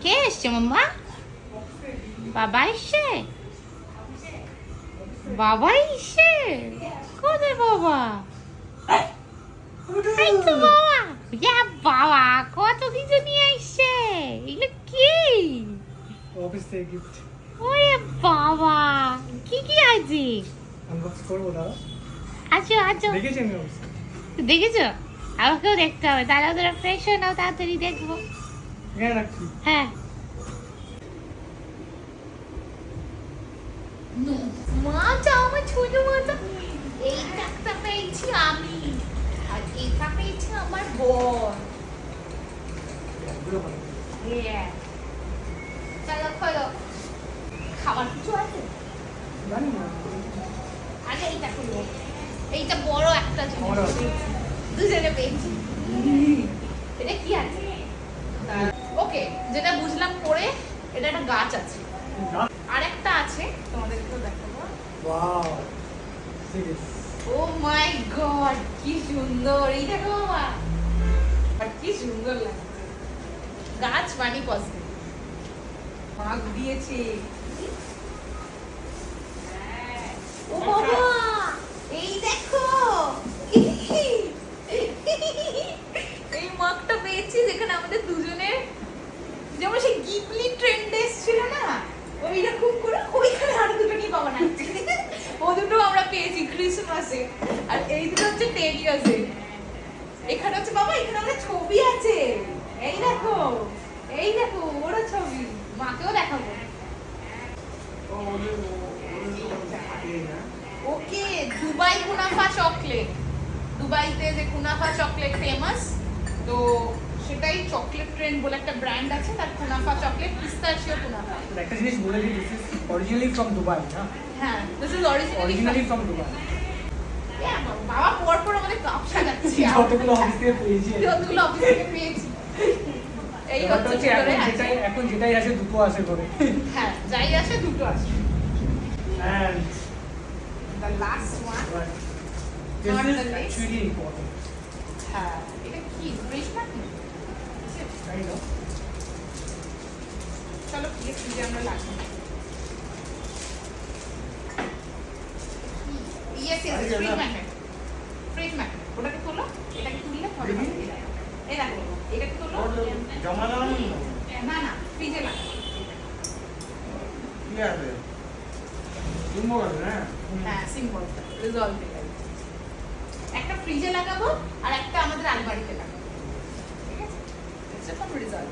কে এসছে মাম্মা? বাবা এসছে? বাবা এসছে? কোথায় বাবা? এই তো বাবা। ইয়া বাবা, কত কিছু নিয়ে এসছে। এগুলো কি? অফিস থেকে গিফট ওরে বাবা, কি কি আছে? আনবক্স করবো দাদা। আচ্ছা আচ্ছা, দেখেছি আমি অফিস দেখেছো? আমাকেও দেখতে হবে, তাহলে ওদের ফ্রেশ হয়ে নাও, তাড়াতাড়ি দেখবো। এখানে রাখছি। হ্যাঁ, মাটা আমার ছোট মাটা। এই একটা পেয়েছি আমি, আর এটা পেয়েছি আমার বর। এগুলো ভালো। Yeah. চলো খোলো। খাবার কিছু আছে? জানি না। আগে এইটা খুলবো। এইটা বড় একটা আমারও জিনিস আছে। পেয়েছি। দুজনে পেয়েছি। এটা কি আছে? ওকে, যেটা বুঝলাম পরে, এটা একটা গাছ আছে। আর একটা আছে, তোমাদেরকেও দেখাবো। Wow, serious. Oh my god, কি সুন্দর! এই দেখো বাবা, আর কি সুন্দর লাগছে। গাছ মানে পছন্দ। মা দিয়েছে। ও বাবা, এই দেখো। এই মাগটা পেয়েছি, যেখানে আমাদের দুজনের, যেমন সেই গিবলি ট্রেন্ড এসেছিল না, ওই রকম করে ওইখানে আরো দুটো নিয়ে বাবা নাচছে। ও দুটো আমরা পেয়েছি ক্রিসমাসে। আর এই দুটো হচ্ছে 10 ইয়ার্সে। এখানে হচ্ছে বাবা, এখানে আমাদের ছবি আছে। এই দেখো, এই দেখো ওরা ছবি। মাকেও দেখাবো। ওকে, দুবাই কুনাফা চকলেট। দুবাইতে যে কুনাফা চকলেট ফেমাস, তো সেটাই চকলেট ট্রেন্ড বলে একটা ব্র্যান্ড আছে, তার কুনাফা চকলেট, পিস্তাচিও কুনাফা। একটা জিনিস বলে দিই, this is originally from Dubai, না? হ্যাঁ, this is originally from Dubai. বাবা পর পর আমাদের কাপ সাজাচ্ছি। যতগুলো অফিস থেকে পেয়েছি। যতগুলো অফিস থেকে পেয়েছি। এই ব্যাপারটা হচ্ছে হচ্ছে ভিতরে আছে। এখন যেটাই আসে দুটো আসে করে। হ্যাঁ, যাই আসে দুটো আসে। And The last one. this Not is the least. actually important. হ্যাঁ, এটা কি ফ্রেশ নাকি? I know. চলো গিয়ে ফ্রিজে আমরা লাগবো। Yes yes, fridge magnet. Fridge magnet. ওটাকে তোলো, এটাকে তুললে হবে না। এই দেখো, এটাকে তোলো। জমা দাও না না, ফ্রিজে লাগবে। কি আছে? সিম্বল না? হ্যাঁ, সিম্বল রিজলভ এটাই। একটা ফ্রিজে লাগাবো আর একটা আমাদের আলমারিতে লাগাবো। ঠিক আছে? এটা তো রিজলভ।